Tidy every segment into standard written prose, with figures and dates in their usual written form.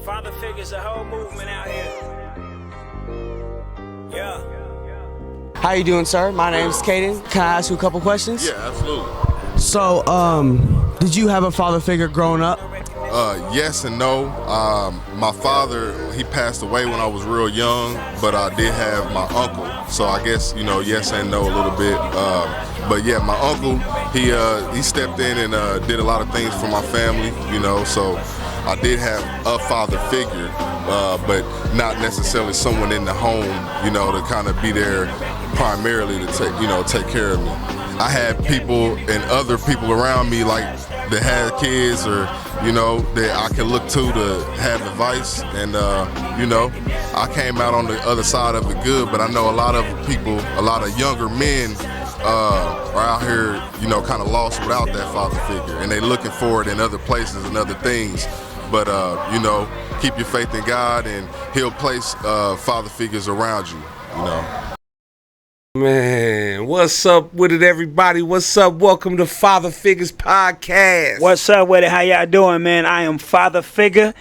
Father figures, a whole movement out here. Yeah. How you doing, sir? My name's Caden. Can I ask you a couple questions? Yeah, absolutely. So, did you have a father figure growing up? Yes and no. My father, he passed away when I was real young, but I did have my uncle. So I guess, yes and no a little bit. But yeah, my uncle, he stepped in and did a lot of things for my family, so I did have a father figure, but not necessarily someone in the home, to kind of be there primarily to take care of me. I had people and other people around me like that had kids or, that I could look to have advice. And, I came out on the other side of it good, but I know a lot of people, a lot of younger men are out here, kind of lost without that father figure. And they looking for it in other places and other things. But, keep your faith in God and He'll place father figures around you, Man, what's up with it, everybody? What's up? Welcome to Father Figures Podcast. What's up with it? How y'all doing, man? I am Father Figure,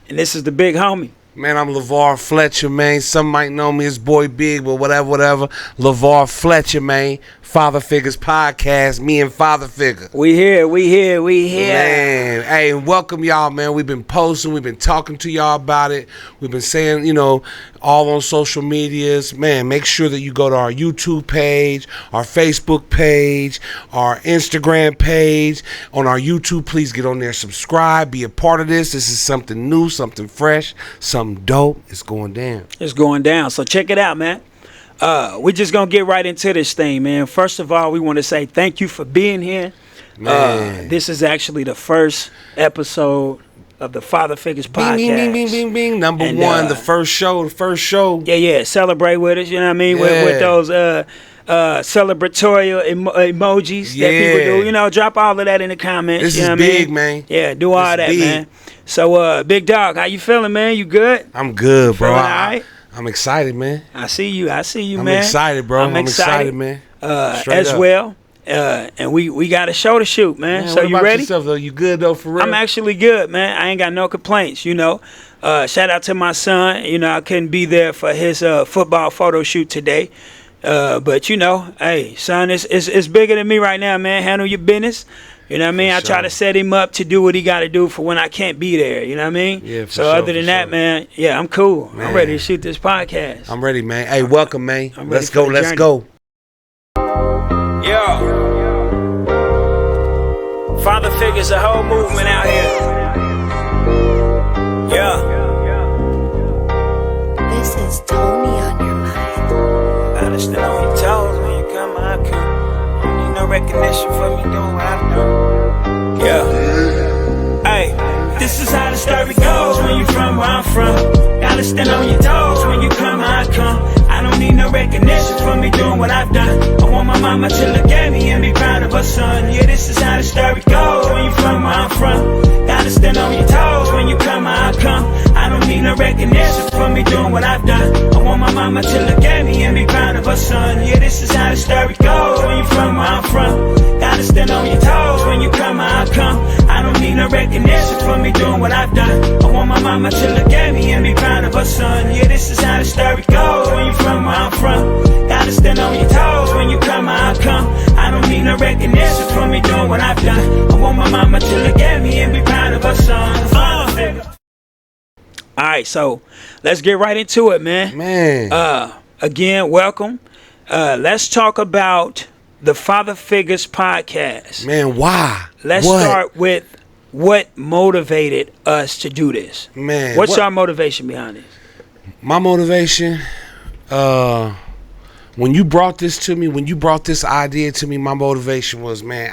and this is the big homie. Man, I'm LeVar Fletcher, man. Some might know me as Boy Big, but whatever. LeVar Fletcher, man. Father Figures Podcast, me and Father Figure. We here. Man, hey, welcome y'all, man. We've been posting, we've been talking to y'all about it. We've been saying, all on social medias. Man, make sure that you go to our YouTube page, our Facebook page, our Instagram page. On our YouTube, please get on there, subscribe, be a part of this. This is something new, something fresh, something dope. It's going down. It's going down. So check it out, man. We're just going to get right into this thing, man. First of all, we want to say thank you for being here. Man. This is actually the first episode of the Father Figures Podcast. Bing. Number one, the first show. Yeah. Celebrate with us, you know what I mean? Yeah. With those celebratory emojis that people do. Drop all of that in the comments. This you know is what big, I mean? man. Yeah, do all that, big. man. So, Big Dog, how you feeling, man? You good? I'm good, bro. Feeling all right? I'm excited, man. I see you, man. I'm excited, bro. I'm excited, man. As up. Well. And we got a show to shoot, man. So what you about ready? Yourself, though? You good though, for real? I'm actually good, man. I ain't got no complaints, Shout out to my son. I couldn't be there for his football photo shoot today. But hey, son, it's bigger than me right now, man. Handle your business. You know what I mean? I try to set him up to do what he got to do for when I can't be there. You know what I mean? Yeah, for so sure, other than that, man, yeah, I'm cool. Man. I'm ready to shoot this podcast. I'm ready, man. Hey, welcome, man. Let's for go. the Let's journey. go. Yeah. Father figures, a whole movement out here. Yeah. This is Tony on your mind. Gotta stand on your toes when you come out. Don't need no recognition for me doing what I've done. Yeah. Hey, this is how the story goes when you from where I'm from. Gotta stand on your toes when you come how I come. I don't need no recognition for me doing what I've done. I want my mama to look at me and be proud of her son. Yeah, this is how the story goes when you from where I'm from. Gotta stand on your toes when you come how I come. I don't need no recognition for me doing what I've done. I want my mama to look at me and be proud of her son. Yeah, this is how the story goes when you from where I'm from. Gotta stand on your toes when you come how I come. I don't need no recognition for me doing what I've done. I want my mama to look at me and be proud of her son. Yeah, this is how the story goes when you from where I'm from. Gotta stand on your toes when you come how I come. I don't need no recognition for me doing what I've done. I want my mama to look at me and be proud of her son. Alright, so let's get right into it, man. Again, welcome. Let's talk about the Father Figures Podcast. Man, why? Let's start with what motivated us to do this. Man, what's our motivation behind this? My motivation, when you brought this to me, when you brought this idea to me, my motivation was, man,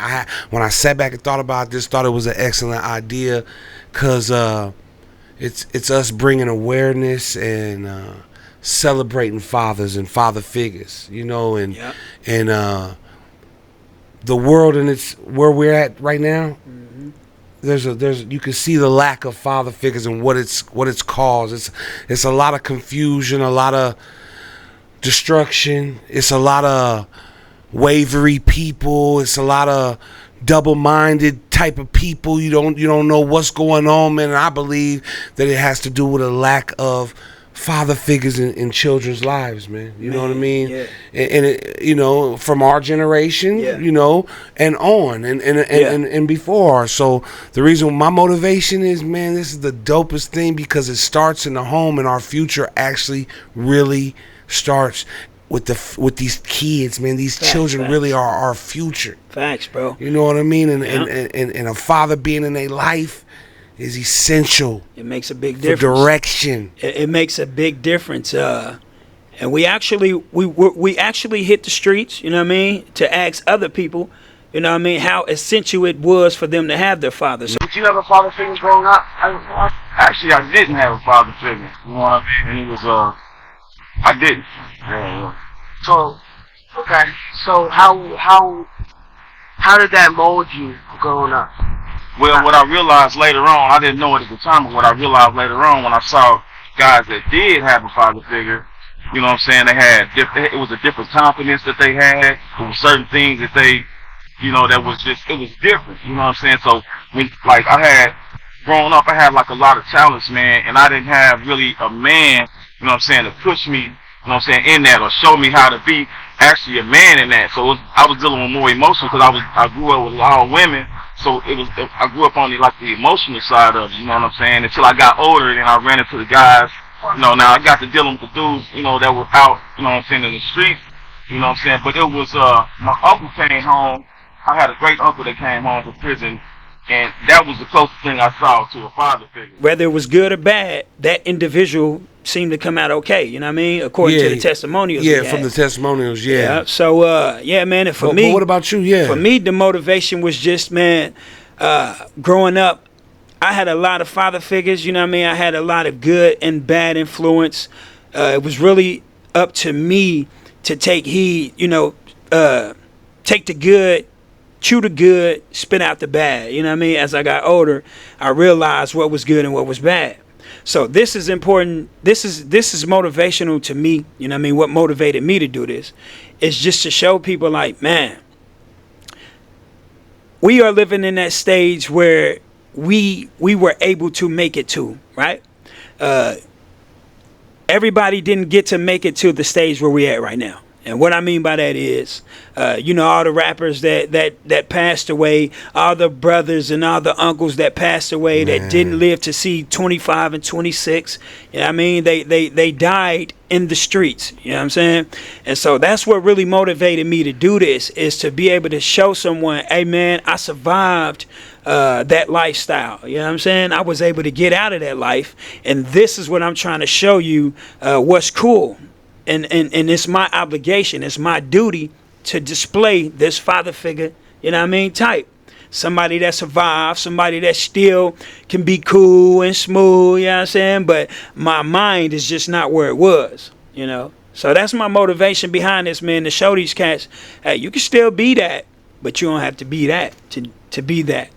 when I sat back and thought about this, thought it was an excellent idea, because it's us bringing awareness and celebrating fathers and father figures, and the world and it's where we're at right now. There's you can see the lack of father figures and what it's caused. It's a lot of confusion, a lot of destruction. It's a lot of wavery people. It's a lot of double-minded type of people. You don't know what's going on, man. And I believe that it has to do with a lack of father figures in children's lives, man. You know what I mean? Yeah. And it, you know, from our generation, Yeah. you know, and on and before. So the reason my motivation is, man, this is the dopest thing because it starts in the home, and our future actually really starts with these kids, man. These children really are our future. Facts, bro. You know what I mean? And a father being in their life is essential. It makes a big for difference. direction. It makes a big difference. And we actually hit the streets, you know what I mean, to ask other people, you know what I mean, how essential it was for them to have their fathers. Did you have a father figure growing up? Actually, I didn't have a father figure. You know what I mean? And it was I didn't. Yeah. So, okay. So how did that mold you growing up? Well, what I realized later on, I didn't know it at the time, but what I realized later on when I saw guys that did have a father figure, you know what I'm saying, they had, it was a different confidence that they had. There were certain things that they, you know, that was just, it was different, you know what I'm saying? So, when, like, growing up, I had like a lot of talents, man, and I didn't have really a man, you know what I'm saying, to push me, you know what I'm saying, in that, or show me how to be actually a man in that. So I was dealing with more emotional because I grew up with a lot of women. So I grew up on the emotional side of it, you know what I'm saying? Until I got older, and I ran into the guys, you know, now I got to dealing with the dudes, you know, that were out, you know what I'm saying, in the streets, you know what I'm saying? But it was, my uncle came home. I had a great uncle that came home from prison, and that was the closest thing I saw to a father figure. Whether it was good or bad, that individual seemed to come out okay, you know what I mean? According to the testimonials. Yeah, from the testimonials, yeah. So, yeah, man, and for me. But what about you, yeah? For me, the motivation was just, man, growing up, I had a lot of father figures, you know what I mean? I had a lot of good and bad influence. It was really up to me to take heed, you know, take the good, chew the good, spit out the bad. You know what I mean? As I got older, I realized what was good and what was bad. So this is important. This is motivational to me. You know what I mean? What motivated me to do this is just to show people like, man, we are living in that stage where we were able to make it to, right? Everybody didn't get to make it to the stage where we're at right now. And what I mean by that is, you know, all the rappers that passed away, all the brothers and all the uncles that passed away, that didn't live to see 25 and 26. You know what I mean? They died in the streets. You know what I'm saying? And so that's what really motivated me to do this, is to be able to show someone, hey, man, I survived that lifestyle. You know what I'm saying? I was able to get out of that life. And this is what I'm trying to show you, what's cool. And it's my obligation, it's my duty to display this father figure, you know what I mean, type. Somebody that survived, somebody that still can be cool and smooth, you know what I'm saying? But my mind is just not where it was, you know? So that's my motivation behind this, man, to show these cats, hey, you can still be that, but you don't have to be that to be that.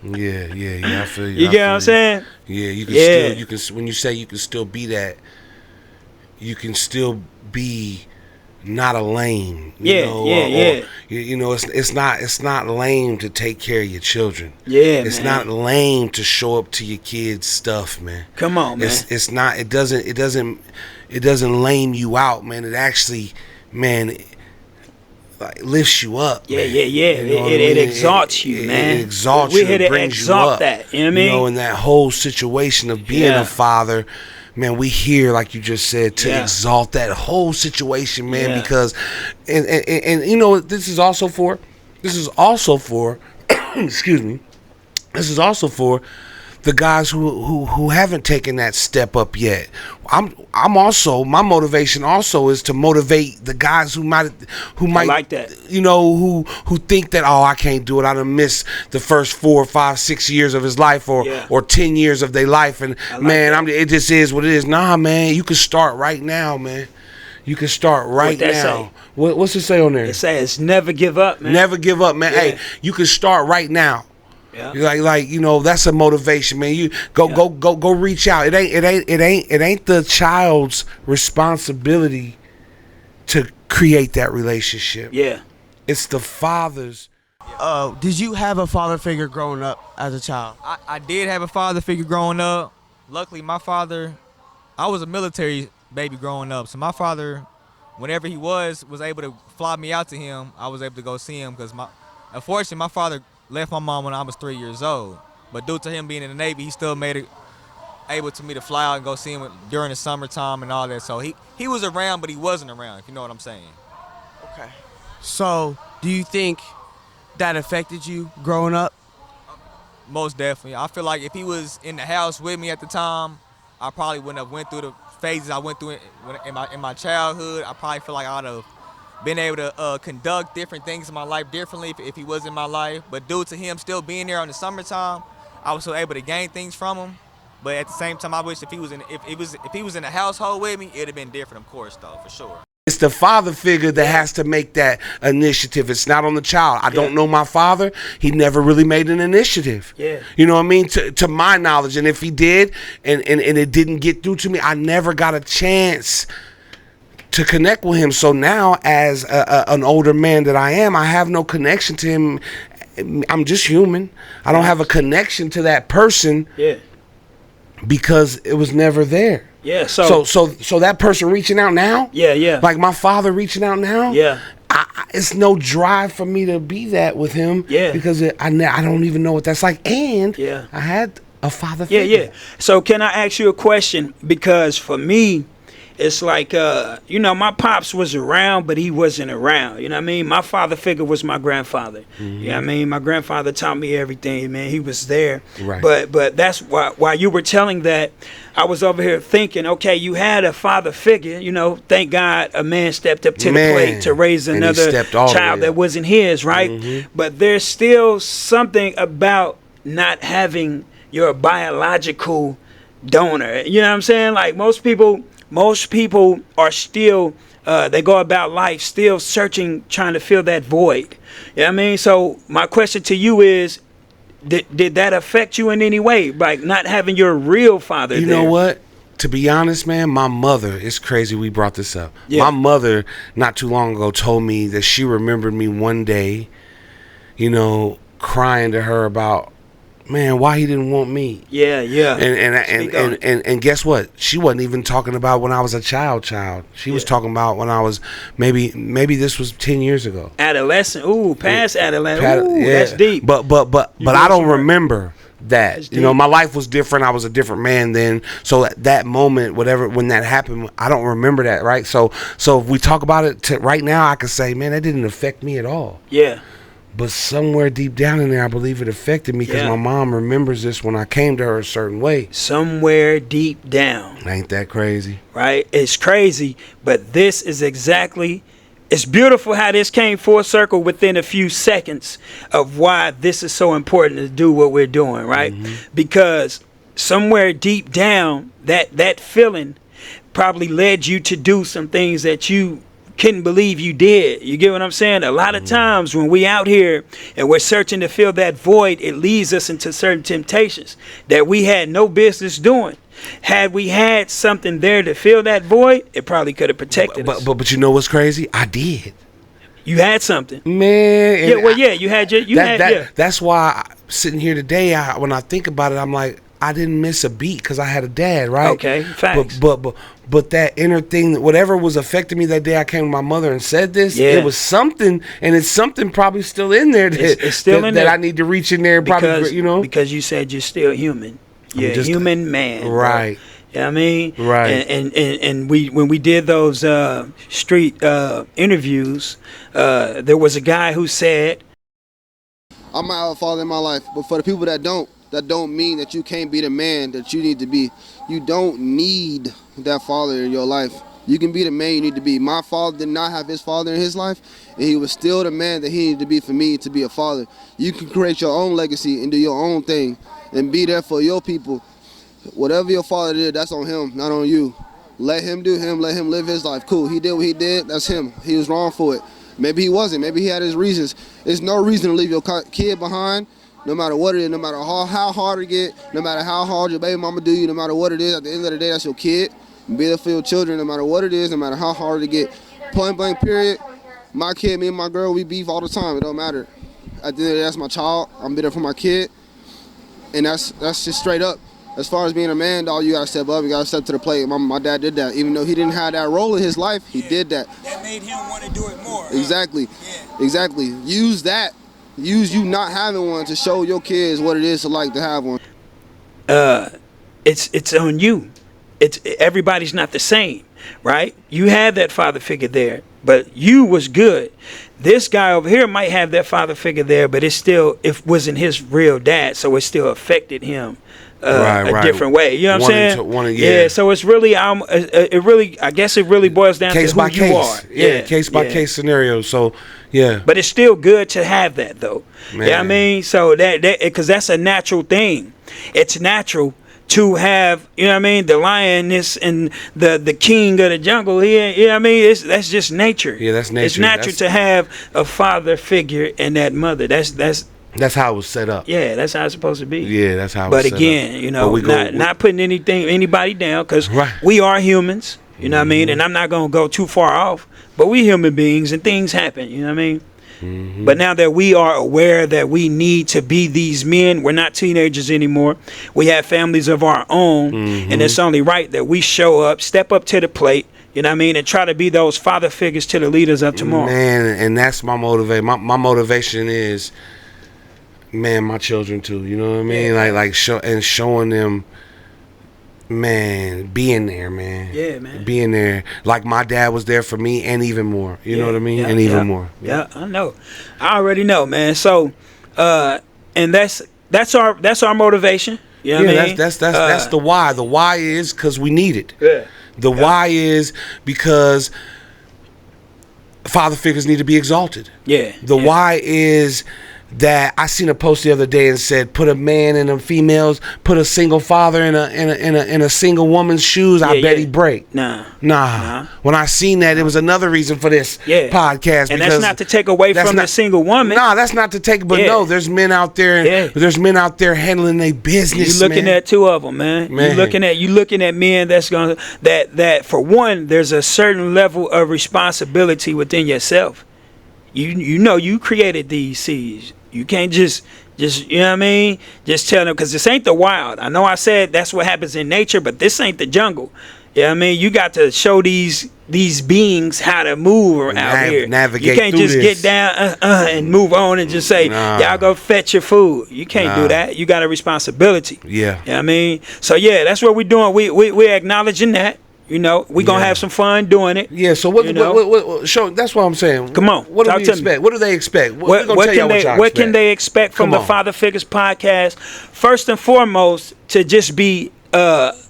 Yeah, I feel you. You get what I'm saying? Yeah, you can when you say you can still be that, you can still be not a lame. You know, it's not lame to take care of your children. Yeah, it's not lame to show up to your kids' stuff, man. Come on, man. It's not. It doesn't lame you out, man. It actually, man, like lifts you up. Yeah. You know it exalts you, man. It exalts you. We're here to exalt that. You know what I mean? You know, in that whole situation of being a father. Man, we here, like you just said, to exalt that whole situation, man, because, and you know, this is also for, excuse me, this is also for the guys who haven't taken that step up yet. I'm also, my motivation also is to motivate the guys who might like that, you know, who think that, oh, I can't do it, I done missed the first 4, 5, 6 years of his life or 10 years of their life, and man, it just is what it is. Nah, man, you can start right now, man. You can start right now. What's it say on there? It says never give up, man. Never give up, man. Hey, you can start right now. Yeah. Like you know, that's a motivation, man. You go reach out. It ain't the child's responsibility to create that relationship. Yeah, it's the father's. Did you have a father figure growing up as a child? I did have a father figure growing up. Luckily, my father, I was a military baby growing up, so my father, whenever he was able to fly me out to him, I was able to go see him because unfortunately, my father left my mom when I was 3 years old. But due to him being in the Navy, he still made it able to me to fly out and go see him during the summertime and all that. So he was around, but he wasn't around, if you know what I'm saying. Okay. So, do you think that affected you growing up? Most definitely. I feel like if he was in the house with me at the time, I probably wouldn't have went through the phases I went through in my childhood. I probably feel like I'd have been able to conduct different things in my life differently if he was in my life. But due to him still being there in the summertime, I was still able to gain things from him. But at the same time, I wish if he was in the household with me, it'd have been different, of course, though, for sure. It's the father figure that has to make that initiative. It's not on the child. I don't know my father. He never really made an initiative. Yeah. You know what I mean? To my knowledge. And if he did and it didn't get through to me, I never got a chance to connect with him. So now as an older man that I am, I have no connection to him. I'm just human. I don't have a connection to that person. Yeah. Because it was never there. Yeah. So that person reaching out now. Yeah. Like my father reaching out now. Yeah. It's no drive for me to be that with him. Yeah. Because I don't even know what that's like. And yeah, I had a father figure. Yeah. So can I ask you a question? Because for me, it's like, my pops was around, but he wasn't around. You know what I mean? My father figure was my grandfather. Mm-hmm. You know what I mean? My grandfather taught me everything, man. He was there. Right. But that's why, while you were telling that, I was over here thinking, okay, you had a father figure. Thank God a man stepped up to the plate to raise another child that wasn't his, right? Mm-hmm. But there's still something about not having your biological donor. You know what I'm saying? Like most people are still, they go about life still searching, trying to fill that void. You know what I mean? So my question to you is, did that affect you in any way? Like not having your real father You there? know what? To be honest, man, my mother, it's crazy we brought this up. Yeah. My mother, not too long ago, told me that she remembered me one day, crying to her about, man, why he didn't want me. Yeah. And guess what? She wasn't even talking about when I was a child. She was talking about when I was maybe this was 10 years ago. Adolescent. Ooh, past adolescent. Ooh, that's deep. But I don't remember that. My life was different. I was a different man then. So at that moment, when that happened, I don't remember that, right? So if we talk about it right now, I can say, man, that didn't affect me at all. Yeah. But somewhere deep down in there, I believe it affected me because my mom remembers this when I came to her a certain way. Somewhere deep down. Ain't that crazy? Right? It's crazy, but this is exactly, it's beautiful how this came full circle within a few seconds of why this is so important to do what we're doing, right? Mm-hmm. Because somewhere deep down, that feeling probably led you to do some things that you couldn't believe you did. You get what I'm saying? A lot of times when we out here and we're searching to fill that void, it leads us into certain temptations that we had no business doing. Had we had something there to fill that void, it probably could have protected us. But you know what's crazy? I did. You had something, man. You had That's why sitting here today, when I think about it, I'm like, I didn't miss a beat because I had a dad, right? Okay, facts. But that inner thing, whatever was affecting me that day, I came to my mother and said this. Yeah. It was something, and it's something probably still in there it's still in there that I need to reach in there. Because you said you're still human. You're a human man, right? You know what I mean? Right. And when we did those street interviews, there was a guy who said, I might have a father in my life, but for the people that don't mean that you can't be the man that you need to be. You don't need that father in your life. You can be the man you need to be. My father did not have his father in his life, and he was still the man that he needed to be for me to be a father. You can create your own legacy and do your own thing and be there for your people. Whatever your father did, that's on him, not on you. Let him do him. Let him live his life. Cool. He did what he did. That's him. He was wrong for it. Maybe he wasn't. Maybe he had his reasons. There's no reason to leave your kid behind. No matter what it is, no matter how hard it get, no matter how hard your baby mama do you, no matter what it is, at the end of the day, that's your kid. Be there for your children, no matter what it is, no matter how hard it get. Point blank period, my kid, me and my girl, we beef all the time. It don't matter. at the end of the day, that's my child. I'm be there for my kid, and that's just straight up. As far as being a man, dog, you gotta step up. You gotta step to the plate. My dad did that, even though he didn't have that role in his life. He did that. That made him want to do it more. Exactly. Exactly. Use that. Use you not having one to show your kids what it is to like to have one. It's on you. Everybody's not the same, right? You had that father figure there, but you was good. This guy over here might have that father figure there, but it wasn't his real dad, so it still affected him a different way. You know what I'm saying? Yeah. So it's really, I guess it really boils down case to by who case. you are. Yeah, case by case scenario. So yeah. But it's still good to have that though. Man. You know what I mean? So that because that's a natural thing. It's natural to have, you know what I mean, the lioness and the king of the jungle here. You know what I mean? That's just nature. Yeah, that's nature. It's natural to have a father figure and that mother. That's how it was set up. Yeah, that's how it's supposed to be. Yeah, that's how. But again, you know, not putting anybody down, because we are humans. You know what I mean? And I'm not gonna go too far off, but we human beings and things happen. You know what I mean? But now that we are aware that we need to be these men, we're not teenagers anymore. We have families of our own, and it's only right that we show up, step up to the plate. You know what I mean? And try to be those father figures to the leaders of tomorrow. Man, and that's my motivation. My motivation is, man, my children too. You know what I mean? Yeah. Showing them, man, being there, man. Yeah, man. Being there, like my dad was there for me, and even more. You know what I mean? And even more. Yeah, I know. I already know, man. So, and that's our motivation. You know what I mean? That's the why. The why is because we need it. Yeah. The why is because father figures need to be exalted. Yeah. The why is that I seen a post the other day and said, put a man in a female's, put a single father in a single woman's shoes. I bet he'd break. Nah. When I seen that, it was another reason for this podcast. And that's not to take away from the single woman. Nah, that's not to take. But no, there's men out there. There's men out there handling their business. You looking at two of them, man. You looking at men that's gonna that for one, there's a certain level of responsibility within yourself. You know you created these seeds. You can't just you know what I mean? Just tell them, because this ain't the wild. I know I said that's what happens in nature, but this ain't the jungle. You know what I mean? You got to show these beings how to move out here. Navigate. You can't just get down and move on and just say, y'all go fetch your food. You can't do that. You got a responsibility. Yeah. You know what I mean? So yeah, that's what we're doing. We're acknowledging that. You know, we're going to have some fun doing it. Yeah, so what show, that's what I'm saying. Come on. What do we expect? What do they expect? What can they expect from the Father Figures podcast? First and foremost, to just be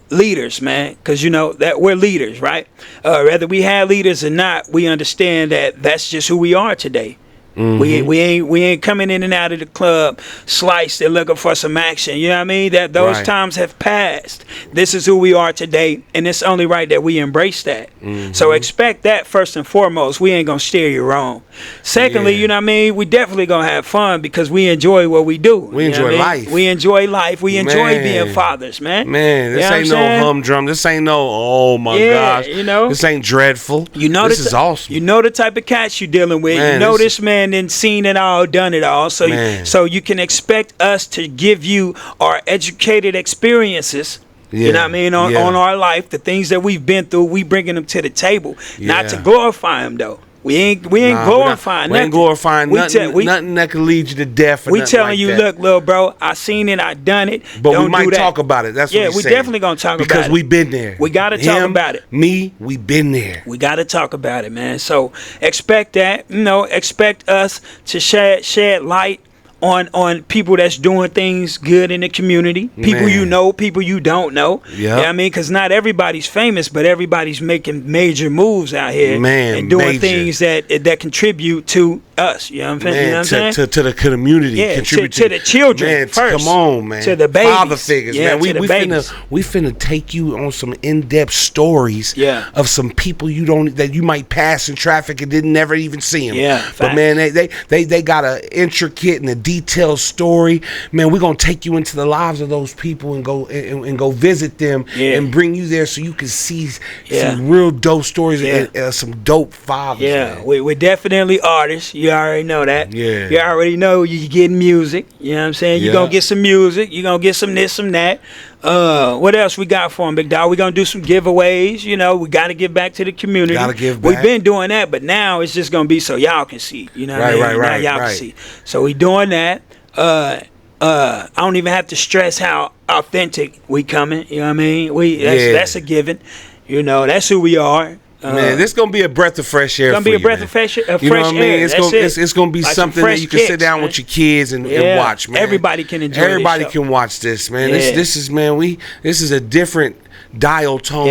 leaders, man, because you know that we're leaders, right? Whether we have leaders or not, we understand that that's just who we are today. We ain't coming in and out of the club sliced and looking for some action. You know what I mean? That those times have passed. This is who we are today, and it's only right that we embrace that. So expect that first and foremost. We ain't gonna steer you wrong. Secondly, you know what I mean? We definitely gonna have fun because we enjoy what we do. We enjoy life. We enjoy life. We enjoy being fathers, man. Man, this ain't no humdrum. This ain't no gosh. You know, this ain't dreadful. You know, this is awesome. You know the type of cats you're dealing with. Man, you know this man and seen it all, done it all. So you can expect us to give you our educated experiences. You know what I mean? On our life, the things that we've been through, we bringing them to the table. Not to glorify them though. We ain't glorifying nothing. We ain't glorifying nothing that can lead you to death. We telling you, look, little bro, I seen it, I done it. But we might talk about it. That's what we definitely gonna talk about it. Because we been there. We gotta talk about it. We been there. We gotta talk about it, man. So expect that. You know, expect us to shed light on people that's doing things good in the community. People you know, people you don't know. Yeah. You know what I mean? Because not everybody's famous, but everybody's making major moves out here. And doing things that contribute to us. You know what I'm saying? You know what I'm saying? To the community. Yeah, to the children man, first. Come on, man. To the babies. Father figures, man. We finna take you on some in-depth stories of some people that you might pass in traffic and didn't never even see them. Yeah. But man, they got an intricate and a detailed story. Man, we're gonna take you into the lives of those people and go visit them and bring you there so you can see some real dope stories and some dope fathers. Yeah, we're definitely artists. You You already know that. Yeah. You already know you getting music. You know what I'm saying? You're going to get some music. You're going to get some this, some that. What else we got for him, big dog? We're going to do some giveaways. You know, we got to give back to the community. Got to give back. We've been doing that, but now it's just going to be so y'all can see. You know what I mean? Right, now y'all can see. So we doing that. I don't even have to stress how authentic we coming. You know what I mean? That's a given. You know, that's who we are. Man, this gonna be a breath of fresh air. It's gonna be a breath of fresh air. You know what I mean? It's gonna be like something that you can sit down with your kids and watch, man. Everybody can enjoy. Everybody can watch this, man. This is a different dial tone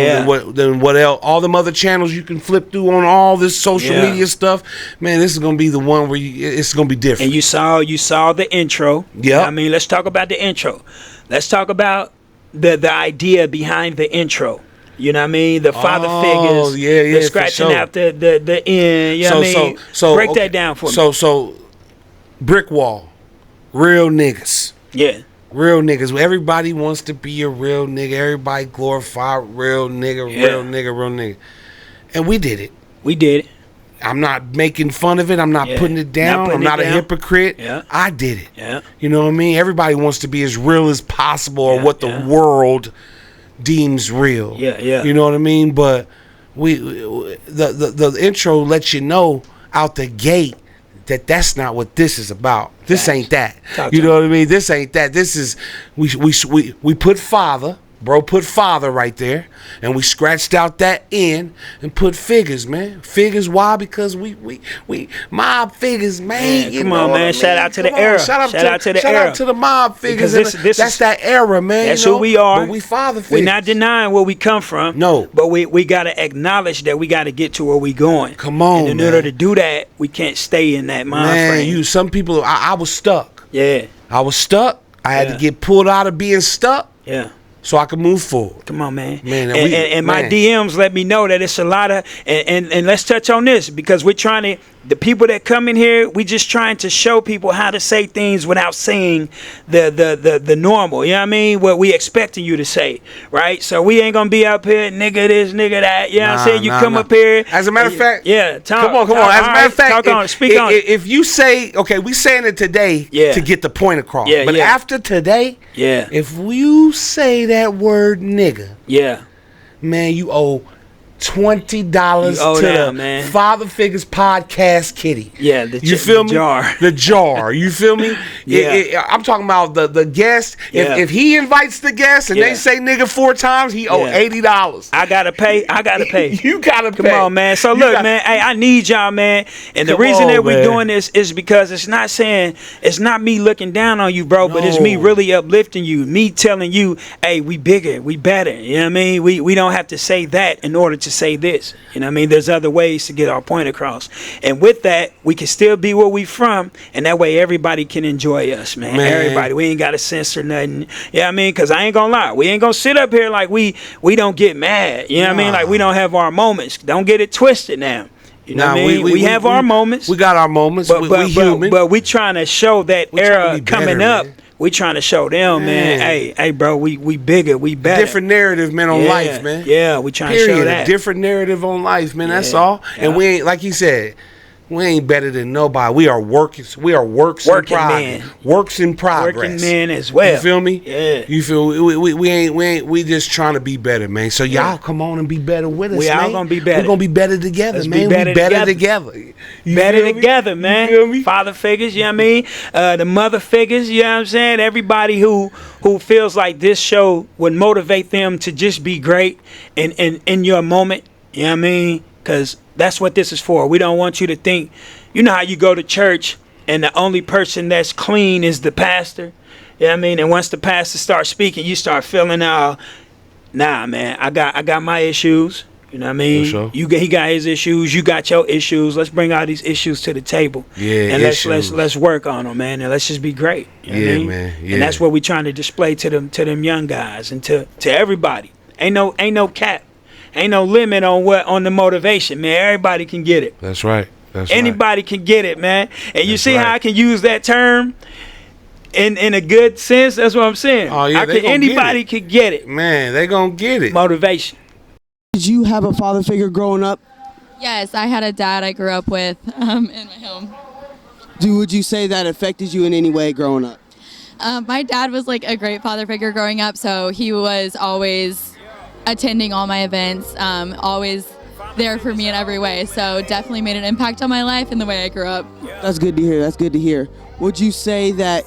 than what else. All them other channels you can flip through on all this social media stuff. Man, this is gonna be the one where it's gonna be different. And you saw the intro. Yeah. I mean, let's talk about the intro. Let's talk about the idea behind the intro. You know what I mean? The father figures. The scratching out the end. You know what I mean? So break that down for me. So brick wall. Real niggas. Yeah. Real niggas. Everybody wants to be a real nigga. Everybody glorify real nigga, real nigga. And we did it. We did it. I'm not making fun of it. I'm not putting it down. I'm not a hypocrite. Yeah. I did it. Yeah. You know what I mean? Everybody wants to be as real as possible or what the world deems real. Yeah. You know what I mean? But the intro lets you know out the gate that that's not what this is about. This ain't that. You know what I mean? This ain't that. This is we put father. Bro put father right there, and we scratched out that end and put figures, man. Figures, why? Because we mob figures, man. Come on, man. Shout out to the era. Shout out to the era. Shout out to the mob figures. That's that era, man. That's who we are. But we father figures. We're not denying where we come from. No. But we got to acknowledge that we got to get to where we going. Come on, and in order to do that, we can't stay in that mind frame. Some people, I was stuck. Yeah. I was stuck. I had to get pulled out of being stuck. Yeah. So I can move forward. Come on, man. And my DMs let me know that it's a lot of, and let's touch on this, because we're trying to, the people that come in here, we just trying to show people how to say things without saying the normal, you know what I mean? What we expecting you to say, right? So we ain't gonna be up here, nigga this, nigga that, you know what I'm saying? You come up here. As a matter of fact, come on. As a matter of fact, speak on it. If you say, okay, we saying it today to get the point across, but after today, if you say that word nigga, man, you owe $20 to the Father Figures Podcast Kitty. Yeah, you feel me? Jar. The jar. You feel me? I'm talking about the guest. If he invites the guest and they say nigga 4 times, he owe $80. I gotta pay. You gotta pay. Come on, man. So look, man. Hey, I need y'all, man. And the reason that we're doing this is because it's not me looking down on you, bro, but it's me really uplifting you. Me telling you, hey, we bigger, we better. You know what I mean? We don't have to say that in order to say this. You know what I mean? There's other ways to get our point across. And with that, we can still be where we from, and that way everybody can enjoy us, man. Everybody. We ain't got to censor nothing. You know what I mean? Because I ain't gonna lie. We ain't gonna sit up here like we don't get mad. You know what I mean? Like we don't have our moments. Don't get it twisted now. You know what I mean? We have our moments. We got our moments. We human. But we trying to show that era coming up. We trying to show them, man. Hey, bro, we bigger, we better. Different narrative, man, on life, man. Yeah, we trying to show that. A different narrative on life, man. That's all. And we ain't, like he said, we ain't better than nobody. We are works in progress. Works in progress. Working men as well. You feel me? Yeah. You feel we just trying to be better, man. So y'all come on and be better with us, we man. all gonna be better. We're gonna be better together, Let's man. Be better together. Better together, man. You feel me? Father figures, you know what I mean? The mother figures, you know what I'm saying? Everybody who feels like this show would motivate them to just be great in your moment, you know what I mean? Because that's what this is for. We don't want you to think, you know how you go to church and the only person that's clean is the pastor? You know what I mean? And once the pastor starts speaking, you start feeling nah, man, I got my issues. You know what I mean? Sure. He got his issues, you got your issues. Let's bring all these issues to the table. Yeah, and let's work on them, man. And let's just be great. You know what I mean? Man. Yeah. And that's what we're trying to display to them young guys and to everybody. Ain't no cap. Ain't no limit on the motivation, man. Everybody can get it. That's right. Anybody can get it, man. And you see how I can use that term in a good sense? That's what I'm saying. Oh, yeah, anybody can get it. Man, they gonna get it. Motivation. Did you have a father figure growing up? Yes, I had a dad I grew up with in my home. Would you say that affected you in any way growing up? My dad was like a great father figure growing up, so he was always attending all my events, always there for me in every way. So definitely made an impact on my life and the way I grew up. That's good to hear. That's good to hear. Would you say that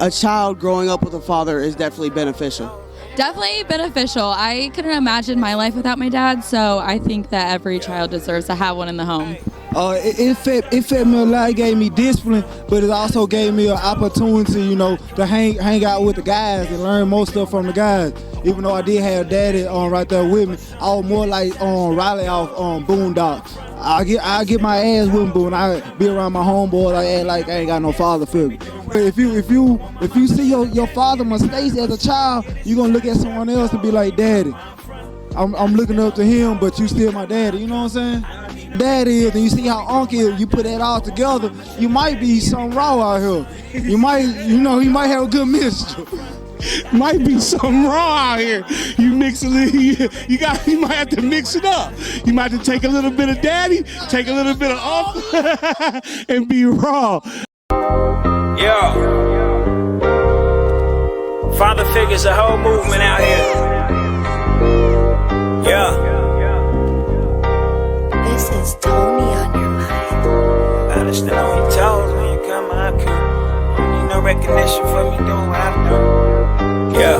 a child growing up with a father is definitely beneficial? Definitely beneficial. I couldn't imagine my life without my dad, so I think that every child deserves to have one in the home. It fed me a lot. It gave me discipline, but it also gave me an opportunity, you know, to hang out with the guys and learn more stuff from the guys. Even though I did have daddy right there with me, I was more like Riley off Boondocks. I get my ass whipped, but when I be around my homeboys, I act like I ain't got no father figure. But if you see your father mistakes as a child, you gonna look at someone else and be like, Daddy, I'm looking up to him, but you still my daddy. You know what I'm saying? Daddy is, and you see how uncle is. You put that all together, you might be something raw out here. You might have a good mixture. Might be something wrong out here. You mix a little, you might have to mix it up. You might have to take a little bit of daddy, take a little bit of uncle, and be raw. Yo, father figure's a whole movement out here. Yeah. This is Tony on your mind. Understand on your toes when you come out, cool. Need no recognition for me doing what I do. Yeah.